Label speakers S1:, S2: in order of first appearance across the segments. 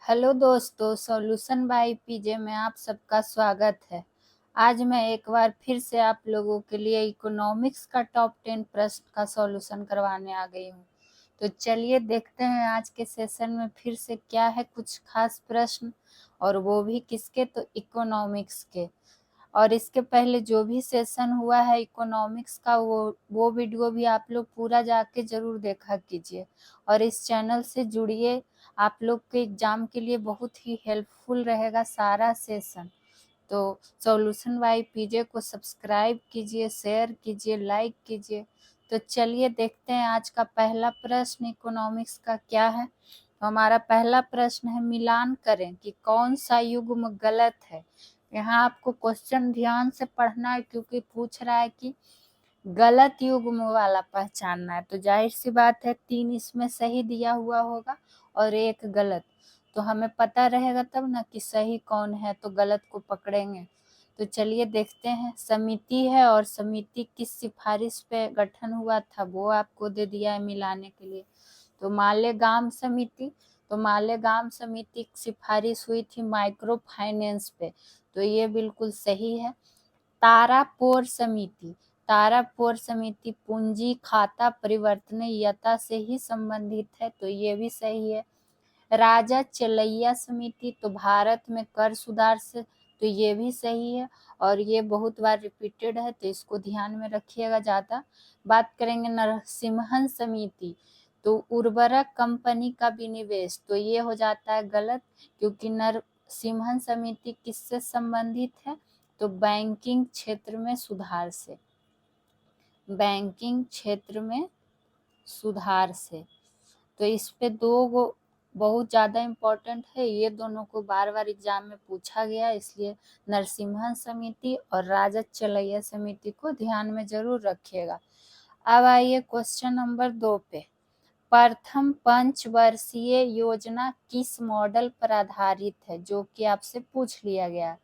S1: Hello दोस्तों, solution by PJ में आप सबका स्वागत है। आज मैं एक बार फिर से आप लोगों के लिए इकोनॉमिक्स का टॉप 10 प्रश्न का सॉल्यूशन करवाने आ गई हूँ। तो चलिए देखते हैं आज के सेशन में फिर से क्या है कुछ खास प्रश्न, और वो भी किसके, तो इकोनॉमिक्स के। और इसके पहले जो भी सेशन हुआ है इकोनॉमिक्स का वो वीडियो भी आप लोग पूरा जाके जरूर देखा कीजिए, और इस चैनल से जुड़िए। आप लोग के एग्जाम के लिए बहुत ही हेल्पफुल रहेगा सारा सेशन। तो सॉल्यूशन बाय पीजे को सब्सक्राइब कीजिए, शेयर कीजिए, लाइक कीजिए। तो चलिए देखते हैं आज का पहला प्रश्न इकोनॉमिक्स का क्या है। तो हमारा पहला प्रश्न है, मिलान करें कि कौन सा युग्म गलत है। यहाँ आपको क्वेश्चन ध्यान से पढ़ना है क्योंकि पूछ रहा है कि गलत युग्म वाला पहचानना है। तो जाहिर सी बात है 3 इसमें सही दिया हुआ होगा और 1 गलत। तो हमें पता रहेगा तब ना कि सही कौन है, तो गलत को पकड़ेंगे। तो चलिए देखते हैं। समिति है और समिति किस सिफारिश पे गठन हुआ था वो आपको दे दिया है मिलाने के लिए। तो मालेगाम समिति, तो मालेगाम समिति की सिफारिश हुई थी माइक्रो फाइनेंस पे, तो ये बिल्कुल सही है। तारापोर समिति, तारापोर समिति पूंजी खाता परिवर्तनीयता से ही संबंधित है, तो ये भी सही है। राजा चलैया समिति, तो भारत में कर सुधार से, तो ये भी सही है। और ये बहुत बार रिपीटेड है तो इसको ध्यान में रखिएगा ज़्यादा। बात करेंगे नरसिम्हन समिति, तो उर्वरक कंपनी का विनिवेश, तो ये हो जाता है गलत क्योंकि नरसिम्हन समिति किससे संबंधित है, तो बैंकिंग क्षेत्र में सुधार से, बैंकिंग क्षेत्र में सुधार से। तो इस पे दो बहुत ज़्यादा इम्पोर्टेंट है, ये दोनों को बार बार एग्जाम में पूछा गया, इसलिए नरसिम्हन समिति और राजत चलैया समिति को ध्यान में जरूर रखिएगा। अब आइए क्वेश्चन नंबर 2 पे। प्रथम पंचवर्षीय योजना किस मॉडल पर आधारित है, जो कि आपसे पूछ लिया गया।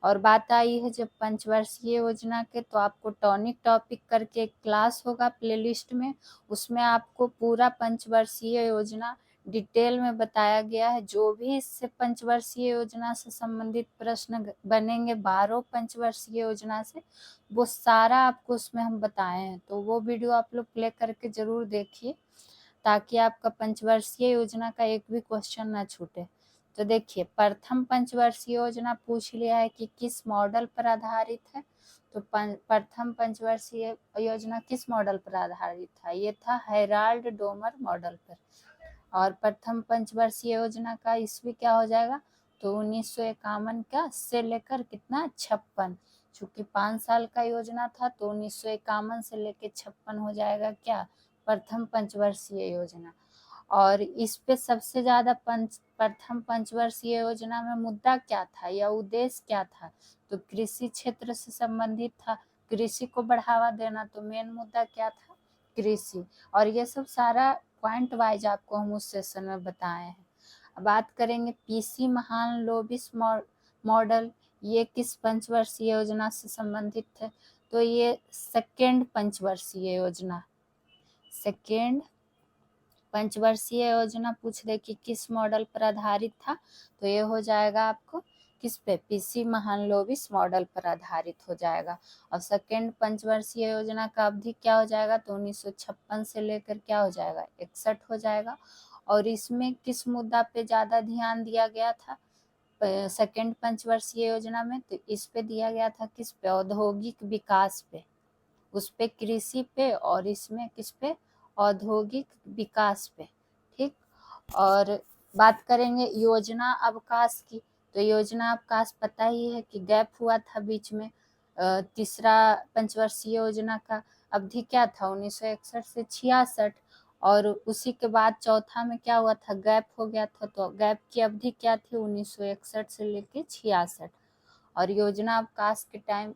S1: और बात आई है जब पंचवर्षीय योजना के, तो आपको टॉनिक टॉपिक करके एक क्लास होगा प्लेलिस्ट में, उसमें आपको पूरा पंचवर्षीय योजना डिटेल में बताया गया है। जो भी इससे पंचवर्षीय योजना से संबंधित प्रश्न बनेंगे 12 पंचवर्षीय योजना से, वो सारा आपको उसमें हम बताए हैं। तो वो वीडियो आप लोग प्ले करके जरूर देखिए ताकि आपका पंचवर्षीय योजना का एक भी क्वेश्चन ना छूटे। तो देखिए, प्रथम पंचवर्षीय योजना पूछ लिया है कि किस मॉडल पर आधारित है। तो प्रथम पंचवर्षीय योजना किस मॉडल पर आधारित था, ये था हेराल्ड डोमर मॉडल पर। और प्रथम पंचवर्षीय योजना का ईस्वी क्या हो जाएगा, तो 1951 का से लेकर कितना 56, चूंकि 5 साल का योजना था तो 1951 से लेकर 56 हो जाएगा क्या, प्रथम पंचवर्षीय योजना। और इस पे सबसे ज्यादा प्रथम पंचवर्षीय योजना में मुद्दा क्या था या उद्देश्य क्या था, तो कृषि क्षेत्र से संबंधित था, कृषि को बढ़ावा देना। तो मेन मुद्दा क्या था, कृषि। और ये सब सारा पॉइंट वाइज आपको हम उस सेशन में बताए हैं। अब बात करेंगे पीसी महान लोबिस मॉडल, ये किस पंचवर्षीय योजना से संबंधित है, तो ये सेकेंड पंचवर्षीय योजना, सेकेंड पंचवर्षीय योजना पूछ दे कि किस मॉडल पर आधारित था, तो ये हो जाएगा आपको किस पे, पीसी महालनोबिस मॉडल पर आधारित हो जाएगा। और सेकेंड पंचवर्षीय योजना का अवधि क्या हो जाएगा, तो 1956 से लेकर क्या हो जाएगा 61 हो जाएगा। और इसमें किस मुद्दा पे ज्यादा ध्यान दिया गया था सेकेंड पंचवर्षीय योजना में, तो इस पे दिया गया था किस पे, औद्योगिक विकास पे, उस पे कृषि पे, और इसमें किस पे, औद्योगिक विकास पे। ठीक। और बात करेंगे योजना अवकाश की, तो योजना अवकाश पता ही है कि गैप हुआ था बीच में। तीसरा पंचवर्षीय योजना का अवधि क्या था 1961 से 66, और उसी के बाद चौथा में क्या हुआ था, गैप हो गया था। तो गैप की अवधि क्या थी 1961 से लेके 66। और योजना अवकाश के टाइम,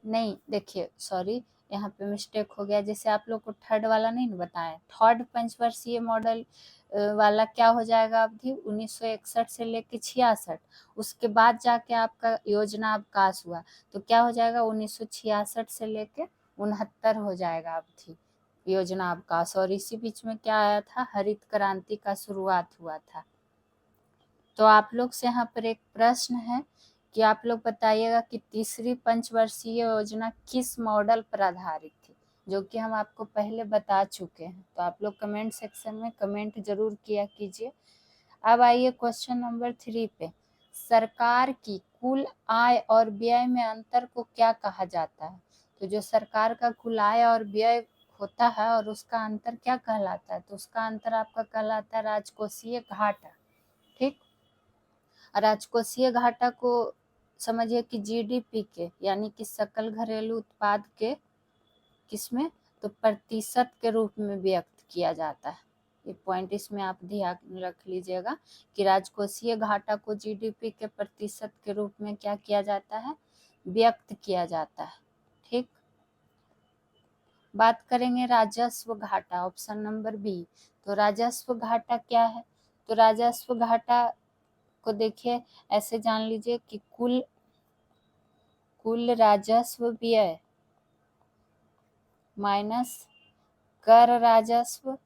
S1: नहीं देखिए सॉरी, यहाँ पे मिस्टेक हो गया, जैसे आप लोग को थर्ड वाला नहीं ना बताएं, थर्ड पंचवर्षीय मॉडल वाला क्या हो जाएगा अवधि 1961 से लेके 66, उसके बाद जाके आपका योजना अवकाश हुआ, तो क्या हो जाएगा 1966 से लेके 69 हो जाएगा अवधि योजना अवकाश। और इसी बीच में क्या आया था, हरित क्रांति का शुरुआत हुआ था। तो आप लोग से यहाँ पर एक प्रश्न है कि आप लोग बताइएगा कि तीसरी पंचवर्षीय योजना किस मॉडल पर आधारित थी, जो कि हम आपको पहले बता चुके हैं। तो आप लोग कमेंट सेक्शन में कमेंट जरूर किया कीजिए। अब आइए क्वेश्चन नंबर 3 पे। सरकार की कुल आय और व्यय में अंतर को क्या कहा जाता है? तो जो सरकार का कुल आय और व्यय होता है और उसका अंतर क्या कहलाता है? तो उसका अंतर आपका कहलाता है राजकोषीय घाटा। ठीक, राजकोषीय घाटा को समझिए कि जीडीपी के यानी कि सकल घरेलू उत्पाद के किसमें, तो प्रतिशत के रूप में व्यक्त किया जाता है। ये पॉइंट इसमें आप ध्यान रख लीजिएगा कि राजकोषीय घाटा को जीडीपी के प्रतिशत के रूप में क्या किया जाता है, व्यक्त किया जाता है। ठीक, बात करेंगे राजस्व घाटा, ऑप्शन नंबर बी। तो राजस्व घाटा क्या है? तो राजस्व घाटा को देखिए ऐसे जान लीजिए कि कुल राजस्व व्यय माइनस कर राजस्व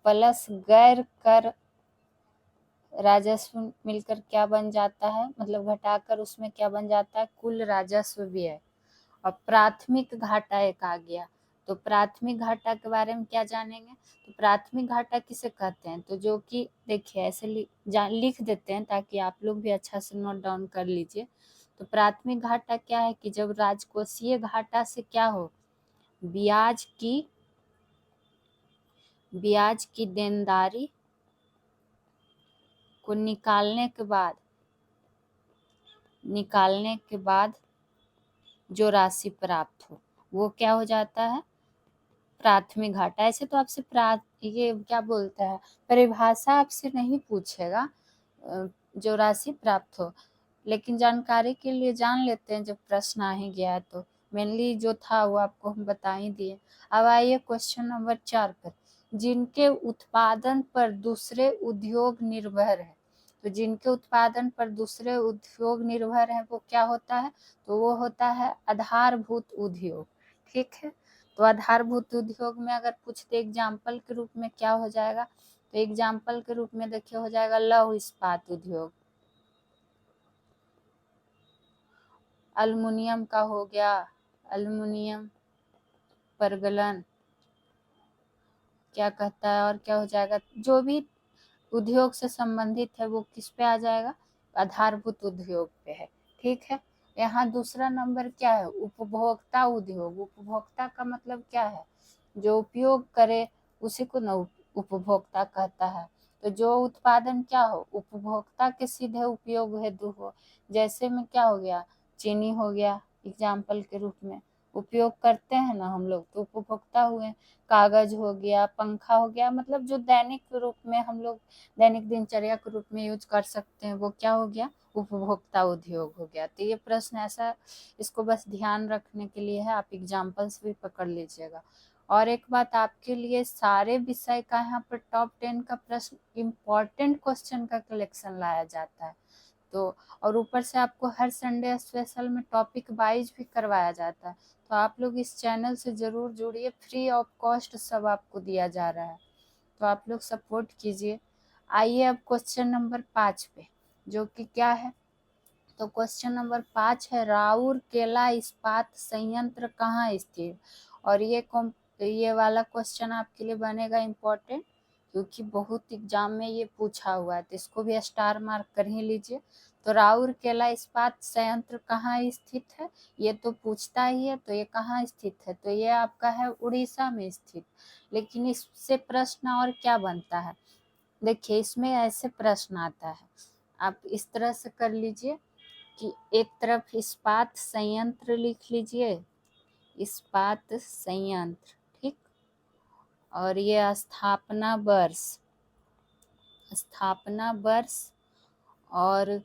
S1: प्लस गैर कर राजस्व मिलकर क्या बन जाता है, मतलब घटाकर उसमें क्या बन जाता है, कुल राजस्व व्यय। और प्राथमिक घाटा एक आ गया। तो प्राथमिक घाटा के बारे में क्या जानेंगे? तो प्राथमिक घाटा किसे कहते हैं? तो जो कि देखिए ऐसे लिख देते हैं ताकि आप लोग भी अच्छा से नोट डाउन कर लीजिए। तो प्राथमिक घाटा क्या है कि जब राजकोषीय घाटा से क्या हो, ब्याज की देनदारी को निकालने के बाद जो राशि प्राप्त हो वो क्या हो जाता है, प्राथमिक घाटा। ऐसे तो आपसे ये क्या बोलता है, परिभाषा आपसे नहीं पूछेगा जो राशि प्राप्त हो, लेकिन जानकारी के लिए जान लेते हैं जब प्रश्न आ ही गया है। तो मेनली जो था वो आपको हम बता ही दिए। अब आइए क्वेश्चन नंबर 4 पर। जिनके उत्पादन पर दूसरे उद्योग निर्भर है, तो जिनके उत्पादन पर दूसरे उद्योग निर्भर है वो क्या होता है, तो वो होता है आधारभूत उद्योग। ठीक है, तो आधारभूत उद्योग में अगर पूछ दे एग्जाम्पल के रूप में क्या हो जाएगा, तो एग्जाम्पल के रूप में देखिए हो जाएगा लौह इस्पात उद्योग, अल्युमिनियम का हो गया, अल्युमिनियम परगलन क्या कहता है, और क्या हो जाएगा, जो भी उद्योग से संबंधित है वो किस पे आ जाएगा, आधारभूत उद्योग पे है। ठीक है, यहाँ दूसरा नंबर क्या है, उपभोक्ता उद्योग। उपभोक्ता का मतलब क्या है, जो उपयोग करे उसी को न उपभोक्ता कहता है। तो जो उत्पादन क्या हो, उपभोक्ता के सीधे उपयोग हेतु हो, जैसे में क्या हो गया, चीनी हो गया एग्जाम्पल के रूप में, उपयोग करते हैं ना हम लोग तो उपभोक्ता हुए। कागज हो गया, पंखा हो गया, मतलब जो दैनिक रूप में हम लोग दैनिक दिनचर्या के रूप में यूज कर सकते हैं वो क्या हो गया, उपभोक्ता उद्योग हो गया। तो ये प्रश्न ऐसा, इसको बस ध्यान रखने के लिए है, आप एग्जाम्पल्स भी पकड़ लीजिएगा। और एक बात आपके लिए, सारे विषय का यहाँ पर टॉप 10 का प्रश्न इम्पोर्टेंट क्वेश्चन का कलेक्शन लाया जाता है। तो और ऊपर से आपको हर संडे स्पेशल में टॉपिक वाइज भी करवाया जाता है। तो आप लोग इस चैनल से ज़रूर जुड़िए, फ्री ऑफ कॉस्ट सब आपको दिया जा रहा है, तो आप लोग सपोर्ट कीजिए। आइए अब क्वेश्चन नंबर 5 पे, जो कि क्या है, तो क्वेश्चन नंबर 5 है राउरकेला इस्पात संयंत्र कहाँ स्थित। और ये वाला क्वेश्चन आपके लिए बनेगा इम्पोर्टेंट, क्योंकि बहुत एग्जाम में ये पूछा हुआ है, तो इसको भी स्टार मार्क कर ही लीजिए। तो राउरकेला इस्पात संयंत्र कहाँ स्थित है, ये तो पूछता ही है, तो ये कहाँ स्थित है, तो ये आपका है उड़ीसा में स्थित। लेकिन इससे प्रश्न और क्या बनता है, देखिए इसमें ऐसे प्रश्न आता है, आप इस तरह से कर लीजिए कि एक तरफ इस्पात संयंत्र लिख लीजिए, इस्पात संयंत्र, ठीक, और ये स्थापना वर्ष और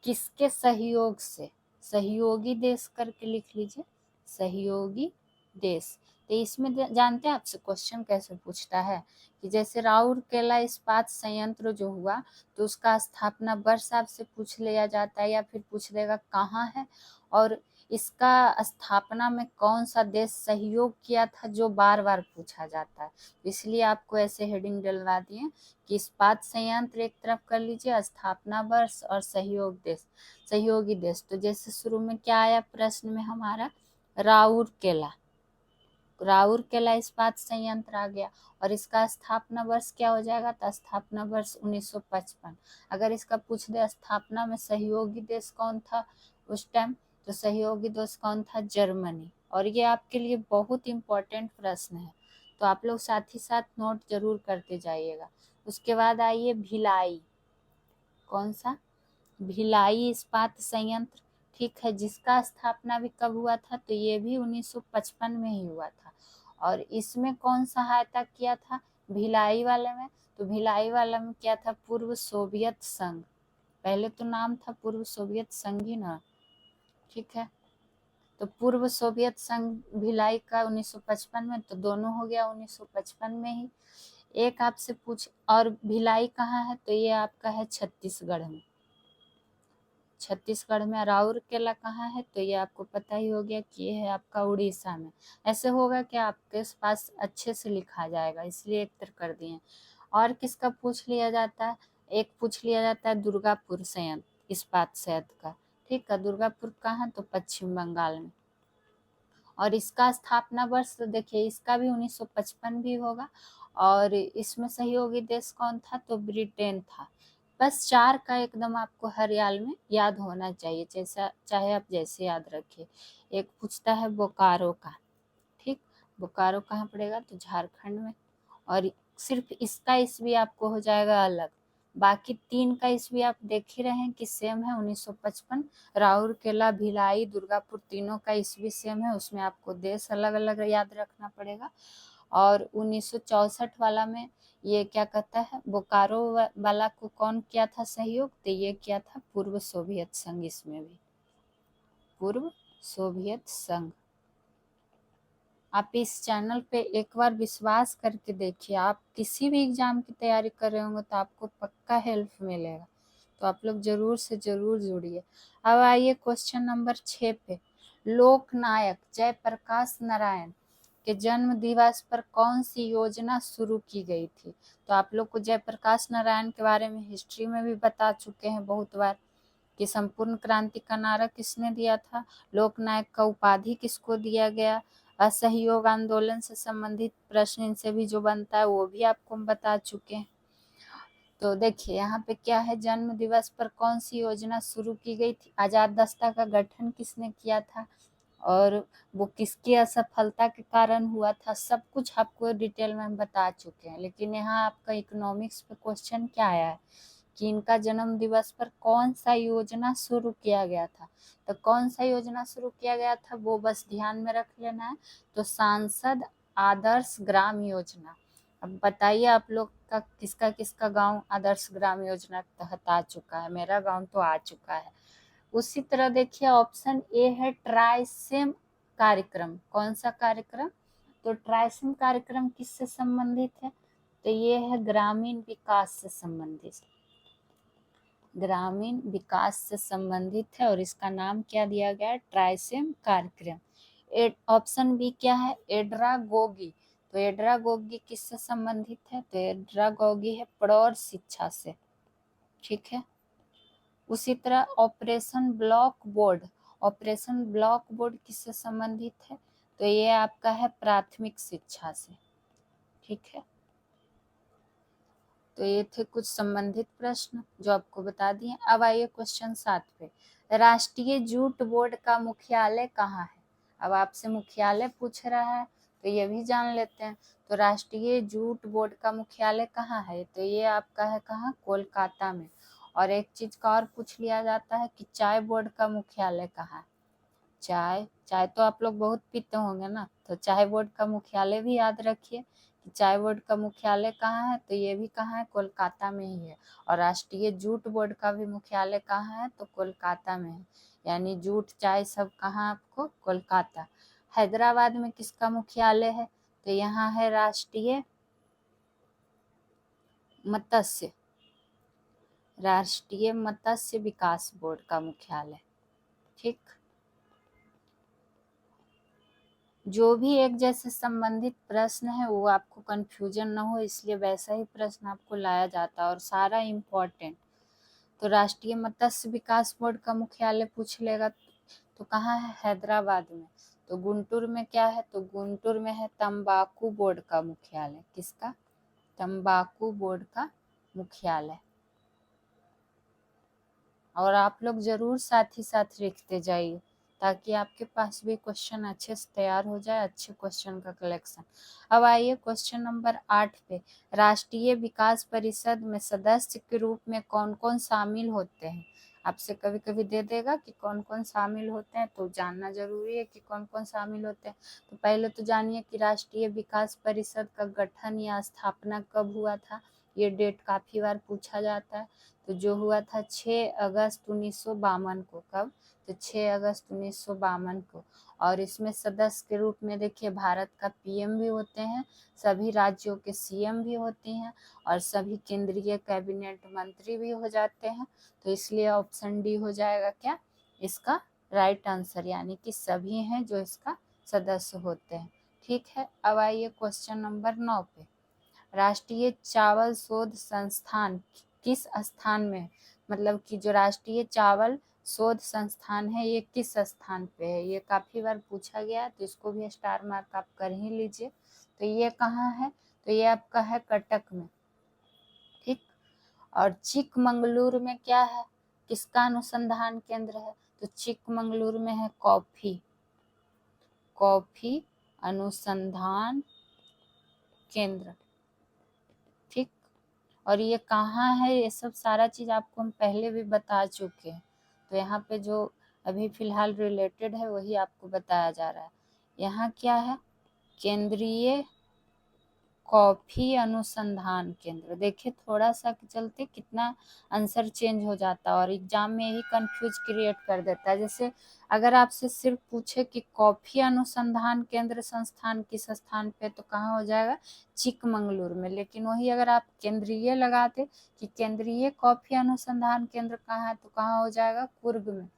S1: किसके सहयोग से, सहयोगी देश करके लिख लीजिए, सहयोगी देश। तो इसमें जानते हैं आपसे क्वेश्चन कैसे पूछता है कि जैसे राउरकेला इस्पात संयंत्र जो हुआ, तो उसका स्थापना वर्ष आपसे पूछ लिया जाता है, या फिर पूछ लेगा कहाँ है, और इसका स्थापना में कौन सा देश सहयोग किया था, जो बार बार पूछा जाता है, इसलिए आपको ऐसे हेडिंग डलवा दिए कि इस्पात संयंत्र एक तरफ कर लीजिए, स्थापना वर्ष और सहयोगी देश। तो जैसे शुरू में क्या आया प्रश्न में हमारा, राउरकेला इस्पात संयंत्र आ गया, और इसका स्थापना वर्ष क्या हो जाएगा, तो स्थापना वर्ष 1955। अगर इसका पूछ दे स्थापना में सहयोगी देश कौन था उस टाइम, तो सहयोगी देश कौन था, जर्मनी। और ये आपके लिए बहुत इंपॉर्टेंट प्रश्न है, तो आप लोग साथ ही साथ नोट जरूर करते जाइएगा। उसके बाद आइए भिलाई, कौन सा, भिलाई इस्पात संयंत्र, ठीक है, जिसका स्थापना भी कब हुआ था, तो ये भी 1955 में ही हुआ था। और इसमें कौन सहायता किया था भिलाई वाले में, तो भिलाई वाला में क्या था, पूर्व सोवियत संघ, पहले तो नाम था पूर्व सोवियत संघ ही ना, ठीक है, तो पूर्व सोवियत संघ भिलाई का 1955 में, तो दोनों हो गया 1955 में ही। एक आपसे पूछ, और भिलाई कहाँ है, तो ये आपका है छत्तीसगढ़ में, छत्तीसगढ़ में। राउरकेला कहाँ है, तो ये आपको पता ही हो गया कि ये है आपका उड़ीसा में। ऐसे होगा कि आपके पास अच्छे से लिखा जाएगा, इसलिए एक तरह कर दिए। और किसका पूछ लिया जाता है, एक पूछ लिया जाता है दुर्गापुर संयंत्र, इस्पात संयंत्र का, ठीक है, दुर्गापुर कहाँ, तो पश्चिम बंगाल में। और इसका स्थापना वर्ष तो देखिए इसका भी 1955 भी होगा, और इसमें सहयोगी देश कौन था, तो ब्रिटेन था। बस 4 का एकदम आपको हर याल में याद होना चाहिए, जैसा चाहे आप जैसे याद रखिए। एक पूछता है बोकारो का, ठीक, बोकारो कहाँ पड़ेगा, तो झारखंड में। और सिर्फ इसका ईस्वी आपको हो जाएगा अलग, बाकी 3 का ईस्वी आप देख ही रहे हैं कि सेम है 1955। राउरकेला, भिलाई, दुर्गापुर तीनों का ईस्वी सेम है, उसमें आपको देश अलग अलग याद रखना पड़ेगा। और 1964 वाला में ये क्या कहता है, बोकारो वाला को कौन किया था सहयोग, तो ये किया था पूर्व सोवियत संघ, इसमें भी पूर्व सोवियत संघ। आप इस चैनल पे एक बार विश्वास करके देखिए, आप किसी भी एग्जाम की तैयारी कर रहे होंगे तो आपको पक्का हेल्प मिलेगा, तो आप लोग जरूर से जरूर जुड़िए। अब आइए क्वेश्चन नंबर 6 पे, लोकनायक जयप्रकाश नारायण के जन्म दिवस पर कौन सी योजना शुरू की गई थी। तो आप लोग को जयप्रकाश नारायण के बारे में हिस्ट्री में भी बता चुके हैं बहुत बार कि संपूर्ण क्रांति का नारा किसने दिया था, लोकनायक का उपाधि किसको दिया गया, असहयोग आंदोलन से संबंधित प्रश्न इनसे भी जो बनता है वो भी आपको हम बता चुके हैं। तो देखिए यहाँ पे क्या है, जन्म दिवस पर कौन सी योजना शुरू की गई थी, आजाद दस्ता का गठन किसने किया था, और वो किसकी असफलता के कारण हुआ था, सब कुछ आपको डिटेल में हम बता चुके हैं। लेकिन यहाँ आपका इकोनॉमिक्स पे क्वेश्चन क्या आया है कि इनका जन्म दिवस पर कौन सा योजना शुरू किया गया था, तो कौन सा योजना शुरू किया गया था वो बस ध्यान में रख लेना है, तो सांसद आदर्श ग्राम योजना। अब बताइए आप लोग का किसका किसका गांव आदर्श ग्राम योजना के तहत आ चुका है, मेरा गांव तो आ चुका है। उसी तरह देखिए ऑप्शन ए है ट्राइसेम कार्यक्रम, कौन सा कार्यक्रम, तो ट्राइसेम कार्यक्रम किससे संबंधित है, तो ये है ग्रामीण विकास से संबंधित, ग्रामीण विकास से संबंधित है, और इसका नाम क्या दिया गया है, ट्राइसेम कार्यक्रम। ऑप्शन बी क्या है, एड्रागोगी, तो एड्रागोगी किससे संबंधित है, तो एड्रागोगी है प्रौढ़ शिक्षा से, ठीक है। उसी तरह operation block board, operation block board किससे संबंधित है, तो ये आपका है प्राथमिक शिक्षा से, ठीक है। तो ये थे कुछ संबंधित प्रश्न जो आपको बता दिए। अब आइए क्वेश्चन 7 पे, राष्ट्रीय जूट बोर्ड का मुख्यालय कहाँ है। अब आपसे मुख्यालय पूछ रहा है तो ये भी जान लेते हैं। तो राष्ट्रीय जूट बोर्ड का मुख्यालय कहाँ है, तो ये आपका है कहाँ, कोलकाता में। और एक चीज का और पूछ लिया जाता है कि चाय बोर्ड का मुख्यालय कहाँ है। चाय तो आप लोग बहुत पीते होंगे ना, तो चाय बोर्ड का मुख्यालय भी याद रखिए कि चाय बोर्ड का मुख्यालय कहाँ है, तो ये भी कहाँ है, कोलकाता में ही है। और राष्ट्रीय जूट बोर्ड का भी मुख्यालय कहाँ है, तो कोलकाता में है। यानी जूट चाय सब कहाँ आपको, कोलकाता। हैदराबाद में किसका मुख्यालय है, तो यहाँ है राष्ट्रीय मत्स्य विकास बोर्ड का मुख्यालय, ठीक। जो भी एक जैसे संबंधित प्रश्न है वो आपको कंफ्यूजन ना हो, इसलिए वैसा ही प्रश्न आपको लाया जाता है और सारा इम्पोर्टेंट। तो राष्ट्रीय मत्स्य विकास बोर्ड का मुख्यालय पूछ लेगा तो कहाँ है? हैदराबाद में। तो गुंटूर में क्या है? तो गुंटूर में है तंबाकू बोर्ड का मुख्यालय। किसका? तंबाकू बोर्ड का मुख्यालय। और आप लोग जरूर साथ ही साथ लिखते जाइए ताकि आपके पास भी क्वेश्चन अच्छे से तैयार हो जाए, अच्छे क्वेश्चन का कलेक्शन। अब आइए क्वेश्चन नंबर 8 पे। राष्ट्रीय विकास परिषद में सदस्य के रूप में कौन कौन शामिल होते हैं? आपसे कभी कभी दे देगा कि कौन कौन शामिल होते हैं, तो जानना जरूरी है कि कौन कौन शामिल होते हैं। तो पहले तो जानिए कि राष्ट्रीय विकास परिषद का गठन या स्थापना कब हुआ था। ये डेट काफी बार पूछा जाता है। तो जो हुआ था 6 अगस्त 1952 को। कब? तो 6 अगस्त 1952 को। और इसमें सदस्य के रूप में देखिए भारत का पीएम भी होते हैं, सभी राज्यों के सीएम भी होती हैं और सभी केंद्रीय कैबिनेट मंत्री भी हो जाते हैं। तो इसलिए ऑप्शन डी हो जाएगा क्या इसका राइट आंसर, यानी कि सभी हैं जो इसका सदस्य होते हैं। ठीक है, अब आइए क्वेश्चन नंबर 9 पे। राष्ट्रीय चावल शोध संस्थान किस स्थान में है? मतलब कि जो राष्ट्रीय चावल शोध संस्थान है ये किस स्थान पे है? ये काफी बार पूछा गया है, तो इसको भी स्टार मार्क आप कर ही लीजिए। तो ये कहाँ है? तो ये आपका है कटक में। ठीक। और चिकमंगलुरु में क्या है? किसका अनुसंधान केंद्र है? तो चिकमंगलुरु में है कॉफी अनुसंधान केंद्र। ठीक। और ये कहाँ है? ये सब सारा चीज आपको हम पहले भी बता चुके हैं। तो यहाँ पे जो अभी फिलहाल रिलेटेड है वही आपको बताया जा रहा है। यहाँ क्या है? केंद्रीय कॉफी अनुसंधान केंद्र। देखिए थोड़ा सा के चलते कितना आंसर चेंज हो जाता है और एग्जाम में यही कंफ्यूज क्रिएट कर देता है। जैसे अगर आपसे सिर्फ पूछे कि कॉफी अनुसंधान केंद्र संस्थान किस स्थान पे, तो कहाँ हो जाएगा? चिकमंगलुरु में। लेकिन वही अगर आप केंद्रीय लगाते कि केंद्रीय कॉफी अनुसंधान केंद्र कहाँ है, तो कहाँ हो जाएगा? कुर्ग में।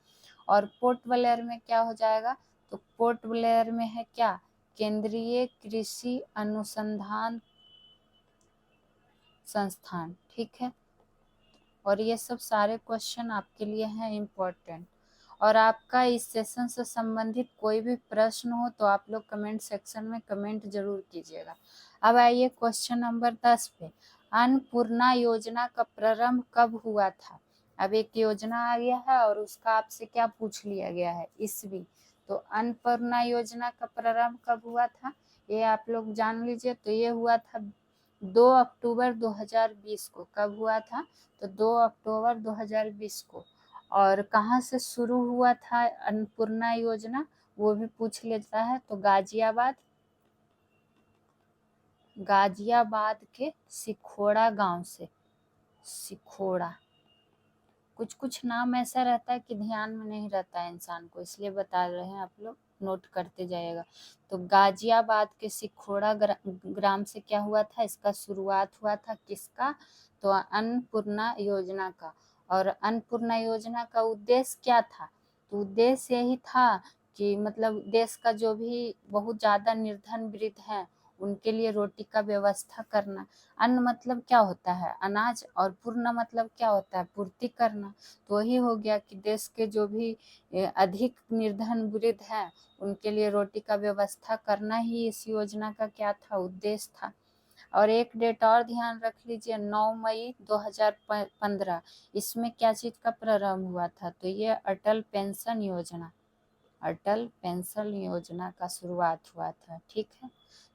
S1: और पोर्ट ब्लेयर में क्या हो जाएगा? तो पोर्ट ब्लेयर में है क्या? केंद्रीय कृषि अनुसंधान संस्थान। ठीक है। और ये सब सारे क्वेश्चन आपके लिए हैं इम्पोर्टेंट। और आपका इस सेशन से संबंधित कोई भी प्रश्न हो तो आप लोग कमेंट सेक्शन में कमेंट जरूर कीजिएगा। अब आइए क्वेश्चन नंबर 10 पे। अन्नपूर्णा योजना का प्रारंभ कब हुआ था? अब एक योजना आ गया है और उसका आपसे क्या पूछ लिया गया है? ईस्वी। तो अन्नपूर्णा योजना का प्रारंभ कब हुआ था ये आप लोग जान लीजिए। तो ये हुआ था 2 अक्टूबर 2020 को। कब हुआ था? तो 2 अक्टूबर 2020 को। और कहाँ से शुरू हुआ था अन्नपूर्णा योजना वो भी पूछ लेता है। तो गाजियाबाद के सिखोड़ा गांव से। सिखोड़ा। कुछ कुछ नाम ऐसा रहता है कि ध्यान में नहीं रहता है इंसान को, इसलिए बता रहे हैं, आप लोग नोट करते जाइएगा। तो गाजियाबाद के सिखोड़ा ग्राम से क्या हुआ था? इसका शुरुआत हुआ था किसका? तो अन्नपूर्णा योजना का। और अन्नपूर्णा योजना का उद्देश्य क्या था? तो उद्देश्य यही था कि मतलब देश का जो भी बहुत ज्यादा निर्धन वृद्ध हैं उनके लिए रोटी का व्यवस्था करना। अन्न मतलब क्या होता है? अनाज। और पूर्ण मतलब क्या होता है? पूर्ति करना। तो वही हो गया कि देश के जो भी अधिक निर्धन वृद्ध हैं उनके लिए रोटी का व्यवस्था करना ही इस योजना का क्या था? उद्देश्य था। और एक डेट और ध्यान रख लीजिए, 9 मई 2015। इसमें क्या चीज का प्रारंभ हुआ था? तो ये अटल पेंशन योजना का शुरुआत हुआ था। ठीक है।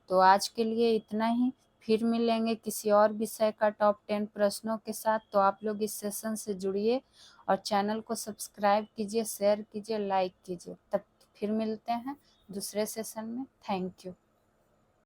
S1: तो आज के लिए इतना ही। फिर मिलेंगे किसी और विषय का टॉप 10 प्रश्नों के साथ। तो आप लोग इस सेशन से जुड़िए और चैनल को सब्सक्राइब कीजिए, शेयर कीजिए, लाइक कीजिए। तब फिर मिलते हैं दूसरे सेशन में। Thank you.